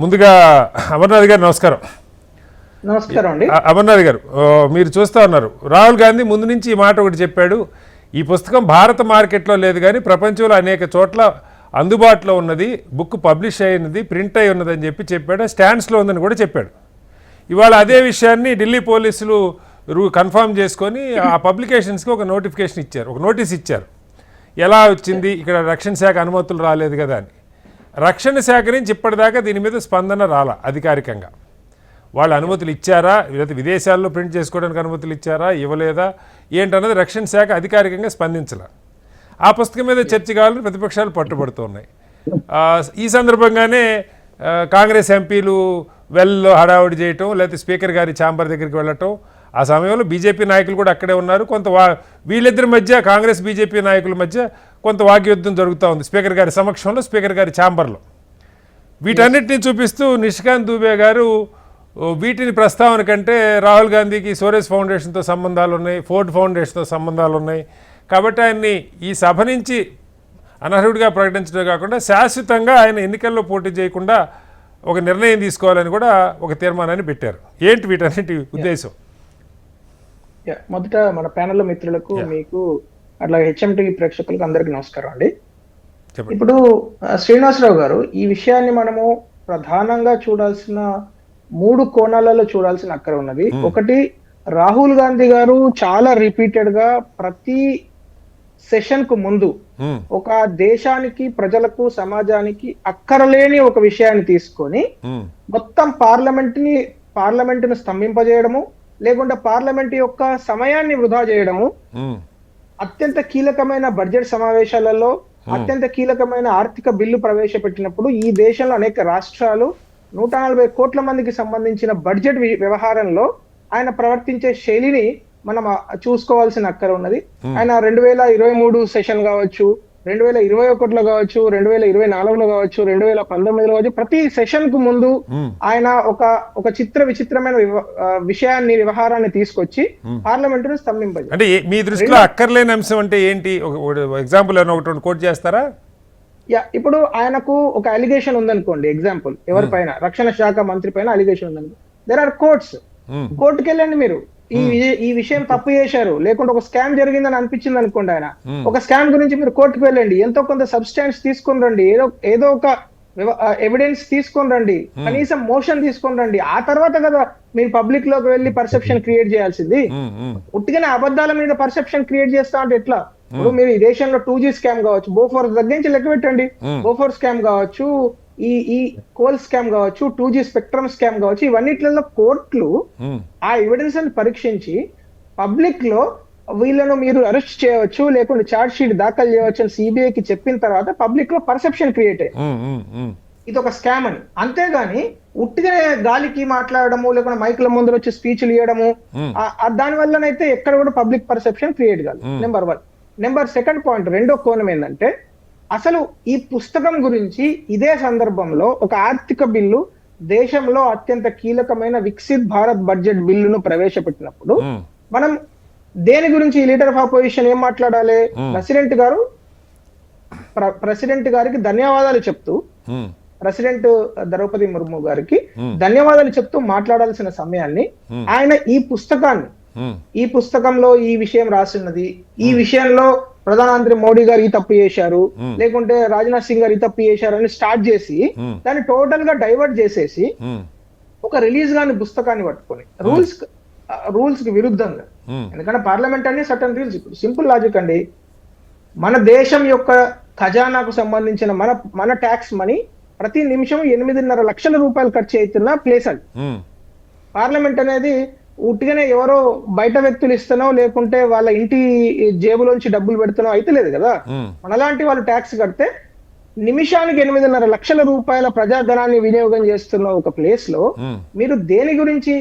ముందుగా అమర్నాథ్ గారు నమస్కారం. నమస్కారం అండి. అమర్నాథ్ గారు, మీరు చూస్తూ ఉన్నారు, రాహుల్ గాంధీ ముందు నుంచి ఈ మాట ఒకటి చెప్పాడు, ఈ పుస్తకం భారత మార్కెట్లో లేదు కానీ ప్రపంచంలో అనేక చోట్ల అందుబాటులో ఉన్నది, బుక్ పబ్లిష్ అయినది, ప్రింట్ అయి ఉన్నదని చెప్పాడు, స్టాండ్స్లో ఉందని కూడా చెప్పాడు. ఇవాళ అదే విషయాన్ని ఢిల్లీ పోలీసులు కన్ఫర్మ్ చేసుకొని ఆ పబ్లికేషన్స్కి ఒక నోటిఫికేషన్ ఇచ్చారు, ఒక నోటీస్ ఇచ్చారు. ఎలా వచ్చింది, ఇక్కడ రక్షణ శాఖ అనుమతులు రాలేదు కదా అని. రక్షణ శాఖ నుంచి ఇప్పటిదాకా దీని మీద స్పందన రాలా అధికారికంగా. వాళ్ళు అనుమతులు ఇచ్చారా, లేదా విదేశాల్లో ప్రింట్ చేసుకోవడానికి అనుమతులు ఇచ్చారా, ఇవ్వలేదా ఏంటన్నది రక్షణ శాఖ అధికారికంగా స్పందించాల. ఆ పుస్తకం మీద చర్చ కావాలని ప్రతిపక్షాలు పట్టుబడుతున్నాయి. ఈ సందర్భంగానే కాంగ్రెస్ ఎంపీలు వెల్లో హడావుడి చేయటం, లేకపోతే స్పీకర్ గారి ఛాంబర్ దగ్గరికి వెళ్ళటం, ఆ సమయంలో బీజేపీ నాయకులు కూడా అక్కడే ఉన్నారు. కొంత వీళ్ళిద్దరి మధ్య, కాంగ్రెస్ బీజేపీ నాయకుల మధ్య కొంత వాగ్యుద్ధం జరుగుతూ ఉంది స్పీకర్ గారి సమక్షంలో, స్పీకర్ గారి ఛాంబర్లో. వీటన్నిటిని చూపిస్తూ నిషికాంత్ దూబే గారు వీటిని ప్రస్తావన కంటే రాహుల్ గాంధీకి సోరేజ్ ఫౌండేషన్తో సంబంధాలు ఉన్నాయి, ఫోర్డ్ ఫౌండేషన్తో సంబంధాలు ఉన్నాయి, కాబట్టి ఆయన్ని ఈ సభ నుంచి అనర్హుడిగా ప్రకటించడమే కాకుండా శాశ్వతంగా ఆయన ఎన్నికల్లో పోటీ చేయకుండా ఒక నిర్ణయం తీసుకోవాలని కూడా ఒక తీర్మానాన్ని పెట్టారు. ఏంటి వీటన్నిటి ఉద్దేశం? మొదట మన ప్యానెల్ మిత్రులకు, మీకు అట్లా హెచ్ఎంటీ ప్రేక్షకులకు అందరికీ నమస్కారం అండి. ఇప్పుడు శ్రీనివాసరావు గారు, ఈ విషయాన్ని మనము ప్రధానంగా చూడాల్సిన 3 కోణాలలో చూడాల్సిన అక్కర ఉన్నది. ఒకటి, రాహుల్ గాంధీ గారు చాలా రిపీటెడ్ గా ప్రతి సెషన్ కు ముందు ఒక దేశానికి, ప్రజలకు, సమాజానికి అక్కరలేని ఒక విషయాన్ని తీసుకొని మొత్తం పార్లమెంట్ ను స్తంభింపజేయడము, లేకుంటే పార్లమెంట్ యొక్క సమయాన్ని వృధా చేయడము, అత్యంత కీలకమైన బడ్జెట్ సమావేశాలలో అత్యంత కీలకమైన ఆర్థిక బిల్లు ప్రవేశపెట్టినప్పుడు ఈ దేశంలో అనేక రాష్ట్రాలు 140 కోట్ల మందికి సంబంధించిన బడ్జెట్ వ్యవహారంలో ఆయన ప్రవర్తించే శైలిని మనం చూసుకోవాల్సిన అక్కర ఉన్నది. ఆయన 2023 సెషన్ కావచ్చు, 2021లో కావచ్చు, 2024లో కావచ్చు, 2019లో కావచ్చు, ప్రతి సెషన్ కు ముందు ఆయన ఒక విచిత్రమైన విషయాన్ని, వ్యవహారాన్ని తీసుకొచ్చి పార్లమెంటును స్తంభింపజేస్తారు. అంటే మీ దృష్టిలో అక్కర్లేని అంశం అంటే ఏంటి? ఎగ్జాంపుల్ ఒకటి కోట్ చేస్తారా? ఇప్పుడు ఆయనకు ఒక అలిగేషన్ ఉందనుకోండి, ఎగ్జాంపుల్ ఎవరిపైన, రక్షణ శాఖ మంత్రి పైన అలిగేషన్ ఉందనుకో, దేర్ ఆర్ కోర్ట్స్, కోర్టుకి వెళ్ళండి మీరు, ఈ విషయం తప్పు చేశారు, లేకుంటే ఒక స్కామ్ జరిగిందని అనిపించింది అనుకోండి, ఆయన ఒక స్కామ్ గురించి మీరు కోర్టుకు వెళ్ళండి, ఎంతో కొంత సబ్స్టాన్స్ తీసుకొని రండి, ఏదో ఒక ఎవిడెన్స్ తీసుకొని రండి, కనీసం మోషన్ తీసుకొని రండి, ఆ తర్వాత కదా మీరు పబ్లిక్ లోకి వెళ్ళి పర్సెప్షన్ క్రియేట్ చేయాల్సింది. ఉట్టిగానే అబద్ధాల మీద పర్సెప్షన్ క్రియేట్ చేస్తా అంటే ఎట్లా? ఇప్పుడు మీరు ఈ దేశంలో 2G స్కామ్ కావచ్చు, బోఫోర్ దగ్గర నుంచి లెక్క పెట్టండి, బోఫోర్ స్కామ్ కావచ్చు, ఈ కోల్ స్కామ్ కావచ్చు, 2G స్పెక్ట్రమ్ స్కామ్ కావచ్చు, ఇవన్నిట్లలో కోర్టులు ఆ ఎవిడెన్స్ ని పరీక్షించి పబ్లిక్ లో వీళ్ళను మీరు అరెస్ట్ చేయవచ్చు, లేకుంటే ఛార్జ్ షీట్ దాఖలు చేయవచ్చు అని సిబిఐకి చెప్పిన తర్వాత పబ్లిక్ లో పర్సెప్షన్ క్రియేట్ అయ్యింది ఇది ఒక స్కామ్ అని. అంతేగాని ఉట్టిగానే గాలికి మాట్లాడము, లేకుంటే మైకుల ముందు వచ్చి స్పీచ్లు ఇవ్వడము, దాని వల్లనైతే ఎక్కడ కూడా పబ్లిక్ పర్సెప్షన్ క్రియేట్ కాదు. నెంబర్ 1. నెంబర్ 2 పాయింట్, రెండో కోణం ఏంటంటే, అసలు ఈ పుస్తకం గురించి ఇదే సందర్భంలో ఒక ఆర్థిక బిల్లు, దేశంలో అత్యంత కీలకమైన వికసిత్ భారత్ బడ్జెట్ బిల్లును ప్రవేశపెట్టినప్పుడు మనం దేని గురించి లీడర్ ఆఫ్ అపోజిషన్ ఏం మాట్లాడాలి? ప్రెసిడెంట్ గారికి ధన్యవాదాలు చెప్తూ, ప్రెసిడెంట్ ద్రౌపది ముర్ము గారికి ధన్యవాదాలు చెప్తూ మాట్లాడాల్సిన సమయాన్ని ఆయన ఈ పుస్తకంలో ఈ విషయం రాసిన్నది, ఈ విషయంలో ప్రధానమంత్రి మోడీ గారు ఈ తప్పు చేశారు, లేకుంటే రాజ్నాథ్ సింగ్ గారు ఈ తప్పు చేశారు అని స్టార్ట్ చేసి దాన్ని టోటల్ గా డైవర్ట్ చేసేసి ఒక రిలీజ్ గాని పుస్తకాన్ని పట్టుకొని రూల్స్ కి విరుద్ధంగా, ఎందుకంటే పార్లమెంట్ అన్ని సర్టన్ రూల్స్. సింపుల్ లాజిక్ అండి, మన దేశం యొక్క ఖజానాకు సంబంధించిన మన ట్యాక్స్ మనీ ప్రతి నిమిషం 8.5 లక్షల రూపాయలు ఖర్చు అవుతున్న ప్లేస్ అది. పార్లమెంట్ అనేది ఉట్టిగానే ఎవరో బయట వ్యక్తులు ఇస్తానో, లేకుంటే వాళ్ళ ఇంటి జేబులోంచి డబ్బులు పెడుతున్నావు అయితే లేదు కదా. మనలాంటి వాళ్ళు ట్యాక్స్ కడితే నిమిషానికి 8.5 లక్షల రూపాయల ప్రజాధనాన్ని వినియోగం చేస్తున్న ఒక ప్లేస్ లో మీరు దేని గురించి,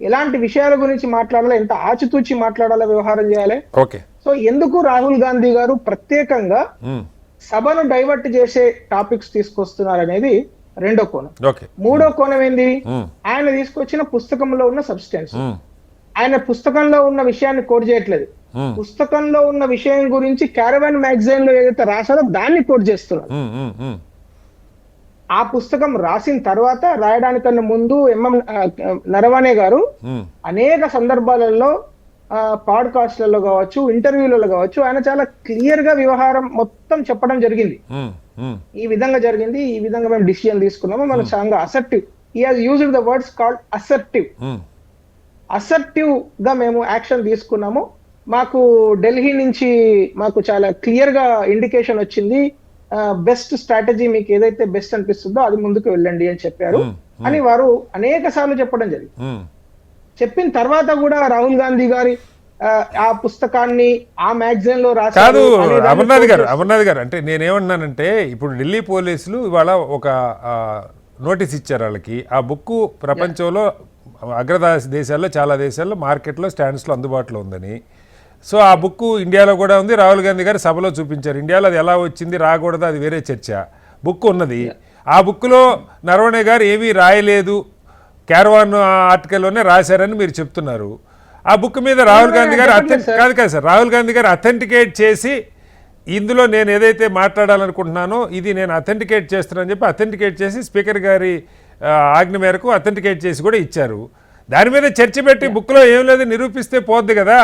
ఎలాంటి విషయాల గురించి మాట్లాడాలో, ఎంత ఆచితూచి మాట్లాడాలో వ్యవహారం చేయాలి. సో ఎందుకు రాహుల్ గాంధీ గారు ప్రత్యేకంగా సభను డైవర్ట్ చేసే టాపిక్స్ తీసుకొస్తున్నారు అనేది రెండో కోణం. మూడో కోణం ఏంది? ఆయన తీసుకొచ్చిన పుస్తకంలో ఉన్న సబ్స్టెన్స్. ఆయన పుస్తకంలో ఉన్న విషయాన్ని కోట్ చేయట్లేదు, పుస్తకంలో ఉన్న విషయం గురించి క్యారవాన్ మ్యాగజైన్ లో ఏదైతే రాశారో దాన్ని కోట్ చేస్తున్నారు. ఆ పుస్తకం రాసిన తర్వాత రాయడానికన్నా ముందు నరవణే గారు అనేక సందర్భాలలో పాడ్కాస్ట్లలో కావచ్చు, ఇంటర్వ్యూలలో కావచ్చు, ఆయన చాలా క్లియర్ గా వ్యవహారం మొత్తం చెప్పడం జరిగింది. ఈ విధంగా జరిగింది, ఈ విధంగా మేము డిసిజన్ తీసుకున్నాము, మనం చాలా assertive, he has used the words called assertive గా మేము యాక్షన్ తీసుకున్నాము. మాకు ఢిల్లీ నుంచి మాకు చాలా క్లియర్ గా ఇండికేషన్ వచ్చింది, బెస్ట్ స్ట్రాటజీ మీకు ఏదైతే బెస్ట్ అనిపిస్తుందో అది ముందుకు వెళ్ళండి అని చెప్పారు అని వారు అనేక సార్లు చెప్పడం జరిగింది. చెప్పిన తర్వాత కూడా రాహుల్ గాంధీ గారి ఆ పుస్తకాన్ని ఆ మ్యాగజైన్ లో రాశారు. అమర్నాథ్ గారు అంటే నేనేమన్నానంటే, ఇప్పుడు ఢిల్లీ పోలీసులు ఇవాళ ఒక నోటీస్ ఇచ్చారు వాళ్ళకి. ఆ బుక్ ప్రపంచంలో దేశాల్లో చాలా దేశాల్లో మార్కెట్లో స్టాండ్స్లో అందుబాటులో ఉందని. సో ఆ బుక్ ఇండియాలో కూడా ఉంది. రాహుల్ గాంధీ గారు సభలో చూపించారు. ఇండియాలో అది ఎలా వచ్చింది రాకూడదు అది వేరే చర్చ. బుక్ ఉన్నది. ఆ బుక్లో నరవణే గారు ఏమీ రాయలేదు, క్యారవాన్ ఆర్టికల్లోనే రాశారని మీరు చెప్తున్నారు. ఆ బుక్ మీద రాహుల్ గాంధీ గారు కాదు సార్, రాహుల్ గాంధీ గారు అథెంటికేట్ చేసి ఇందులో నేను ఏదైతే మాట్లాడాలనుకుంటున్నానో ఇది నేను అథెంటికేట్ చేస్తున్నానని చెప్పి అథెంటికేట్ చేసి స్పీకర్ గారి ఆజ్ఞ మేరకు అథెంటికేట్ చేసి కూడా ఇచ్చారు. దాని మీద చర్చ పెట్టి బుక్లో ఏం లేదు నిరూపిస్తే పోద్ది కదా,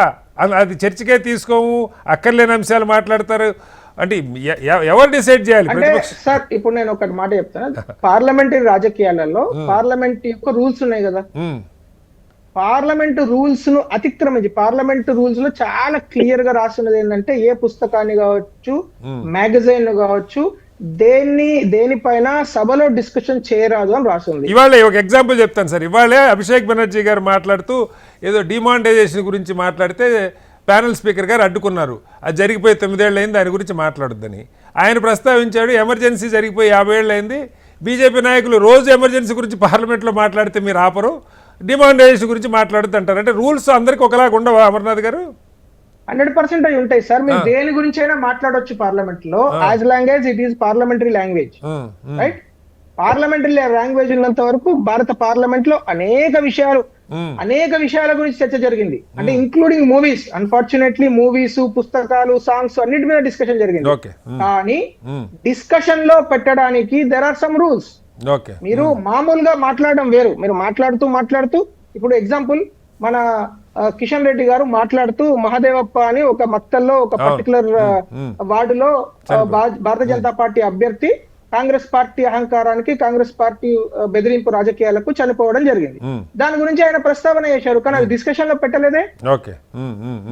అది చర్చకే తీసుకోము, అక్కర్లేని అంశాలు మాట్లాడతారు అంటే ఎవరు డిసైడ్ చేయాలి? సార్ ఇప్పుడు నేను ఒకటి మాట చెప్తాను, పార్లమెంటరీ రాజకీయాలలో పార్లమెంట్ యొక్క రూల్స్ ఉన్నాయి కదా, పార్లమెంట్ రూల్స్ ను అతిక్రమించి పార్లమెంట్ రూల్స్ లో చాలా క్లియర్ గా రాస్తున్నది ఏంటంటే ఏ పుస్తకాన్ని కావచ్చు, మ్యాగజైన్ కావచ్చు, దేనిపైన సభలో డిస్కషన్ చేయరాదు అని రాసింది. ఇవాళ ఒక ఎగ్జాంపుల్ చెప్తాను సార్. ఇవాళే అభిషేక్ బెనర్జీ గారు మాట్లాడుతూ ఏదో డిమానిటైజేషన్ గురించి మాట్లాడితే ప్యానెల్ స్పీకర్ గారు అడ్డుకున్నారు. అది జరిగిపోయి 9 ఏళ్ళు అయింది, దాని గురించి మాట్లాడొద్దని ఆయన ప్రస్తావించాడు. ఎమర్జెన్సీ జరిగిపోయి 50 ఏళ్ళు అయింది. బీజేపీ నాయకులు రోజు ఎమర్జెన్సీ గురించి పార్లమెంట్లో మాట్లాడితే మీరు ఆపరు, డిమానిటైజేషన్ గురించి మాట్లాడుతూ అంటారు. అంటే రూల్స్ అందరికి ఒకలాగా ఉండవా అమర్నాథ్ గారు? 100% అవి ఉంటాయి సార్. మీరు దేని గురించి అయినా మాట్లాడొచ్చు పార్లమెంట్ లో, as long as it is parliamentary language, right? Parliamentary language ఉన్నంత వరకు భారత పార్లమెంట్ లో అనేక విషయాల గురించి చర్చ జరిగింది. అంటే ఇంక్లూడింగ్ మూవీస్. అన్ఫార్చునేట్లీ మూవీస్, పుస్తకాలు, సాంగ్స్ అన్నిటి మీద డిస్కషన్ జరిగింది. కానీ డిస్కషన్ లో పెట్టడానికి దెర్ ఆర్ సమ్ రూల్స్. మీరు మామూలుగా మాట్లాడడం వేరు, మీరు మాట్లాడుతూ ఇప్పుడు ఎగ్జాంపుల్ మన కిషన్ రెడ్డి గారు మాట్లాడుతూ మహాదేవప్ప అని ఒక మక్తల్లో ఒక పర్టికులర్ వార్డులో భారతీయ జనతా పార్టీ అభ్యర్థి కాంగ్రెస్ పార్టీ అహంకారానికి, కాంగ్రెస్ పార్టీ బెదిరింపు రాజకీయాలకు చనిపోవడం జరిగింది. దాని గురించి ఆయన ప్రస్తావన చేశారు, కానీ అది డిస్కషన్ లో పెట్టలేదే.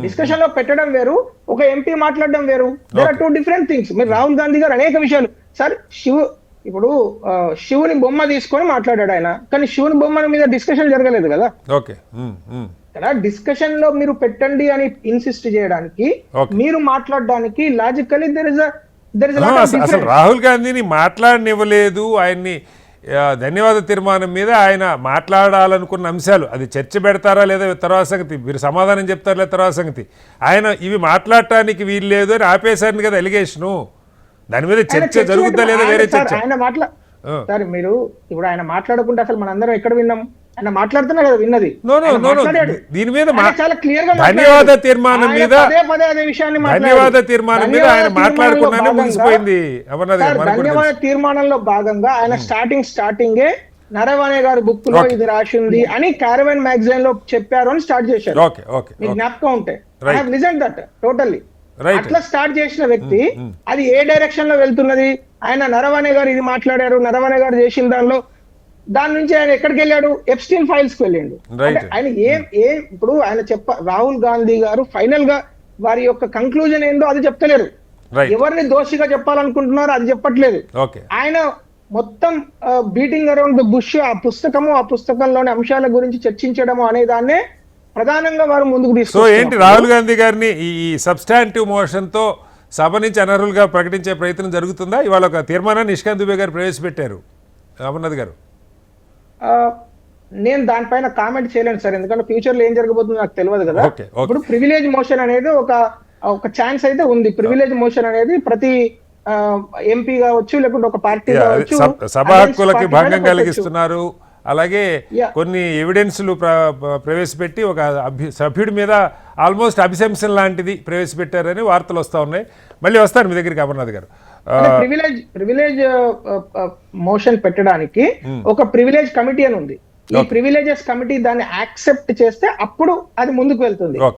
డిస్కషన్ లో పెట్టడం వేరు, ఒక ఎంపీ మాట్లాడడం వేరు. There are 2 different things. మీరు రాహుల్ గాంధీ గారు అనేక విషయాలు సార్, ఇప్పుడు శివుని బొమ్మ తీసుకొని మాట్లాడాడు ఆయన, కానీ శివుని బొమ్మ మీద డిస్కషన్ జరగలేదు కదా. ఇక్కడ డిస్కషన్ లో మీరు పెట్టండి అని ఇన్సిస్ట్ చేయడానికి, మీరు మాట్లాడడానికి లాజికలీ అసలు రాహుల్ గాంధీని మాట్లాడనివ్వలేదు. ఆయన్ని ధన్యవాద తీర్మానం మీద ఆయన మాట్లాడాలనుకున్న అంశాలు అది చర్చ పెడతారా లేదా తర్వాత సంగతి, మీరు సమాధానం చెప్తారా లేదా తర్వాత సంగతి. ఆయన ఇవి మాట్లాడటానికి వీలు లేదు అని ఆపేశారని కదా ఎలిగేషను. దాని మీద చర్చ జరుగుతుందా లేదా వేరే చర్చ. సార్ మీరు ఇప్పుడు ఆయన మాట్లాడకుండా అసలు మనందరం ఎక్కడ విన్నాం? ఆయన మాట్లాడుతున్నా కదా విన్నది. దీని మీద చాలా క్లియర్ గా ధన్యవాద తీర్మానం మీద ఆయన మాట్లాడుకున్నానే ముగిసిపోయింది. ధన్యవాద తీర్మానంలో భాగంగా ఆయన స్టార్టింగే నరవణే గారి బుక్ లో ఇది రాసింది అని క్యారవాన్ మ్యాగజైన్ లో చెప్పారు అని స్టార్ట్ చేశారు. మీకు జ్ఞాపకం ఉంటే లిజన్ దట్ టోటల్లీ అట్లా స్టార్ట్ చేసిన వ్యక్తి అది ఏ డైరెక్షన్ లో వెళ్తున్నది? ఆయన నరవణే గారు ఇది మాట్లాడారు, నరవణే గారు చేసిన దాని నుంచి ఆయన ఎక్కడికి వెళ్ళాడు? ఎప్స్టీన్ ఫైల్స్ కి వెళ్ళిండు. ఆయన ఇప్పుడు ఆయన రాహుల్ గాంధీ గారు ఫైనల్ గా వారి యొక్క కంక్లూజన్ ఏందో అది చెప్తలేరు. ఎవరిని దోషిగా చెప్పాలనుకుంటున్నారో అది చెప్పట్లేదు. ఆయన మొత్తం బీటింగ్ అరౌండ్ ద బుష్, ఆ పుస్తకంలోని అంశాల గురించి చర్చించడము అనే దాన్నే ప్రధానంగా వారు ముందుకు తీసుకు. ఏంటి రాహుల్ గాంధీ గారిని ఈ సబ్స్టాంటివ్ మోషన్ తో సభ నుంచి అనర్హులుగా ప్రకటించే ప్రయత్నం జరుగుతుందా? ఇవాళ ఒక తీర్మానాన్ని నిష్కాంత్ దుబే గారు ప్రవేశపెట్టారు. అమర్నాథ్ గారు, నేను దానిపైన కామెంట్ చేయలేను సార్, ఎందుకంటే ఫ్యూచర్ లో ఏం జరగబోతుందో నాకు తెలియదు కదా. ఇప్పుడు ప్రివిలేజ్ మోషన్ అనేది ఒక ఛాన్స్ అయితే ఉంది. ప్రివిలేజ్ మోషన్ అనేది ప్రతి ఎంపీ కావచ్చు, లేకుంటే ఒక పార్టీ కావచ్చు, సభా హక్కులకి భంగం కలిగిస్తున్నారు. అలాగే కొన్ని ఎవిడెన్స్లు ప్రవేశపెట్టి ఒక సభ్యుడి మీద ఆల్మోస్ట్ అభిశంసన లాంటిది ప్రవేశపెట్టారని వార్తలు వస్తూ ఉన్నాయి. మళ్ళీ వస్తాను మీ దగ్గరికి అమర్నాథ్ గారు. ప్రివిలేజ్ మోషన్ పెట్టడానికి ఒక ప్రివిలేజ్ కమిటీ అని ఉంది. ఈ ప్రివిలేజెస్ కమిటీ దాన్ని యాక్సెప్ట్ చేస్తే అప్పుడు అది ముందుకు వెళ్తుంది.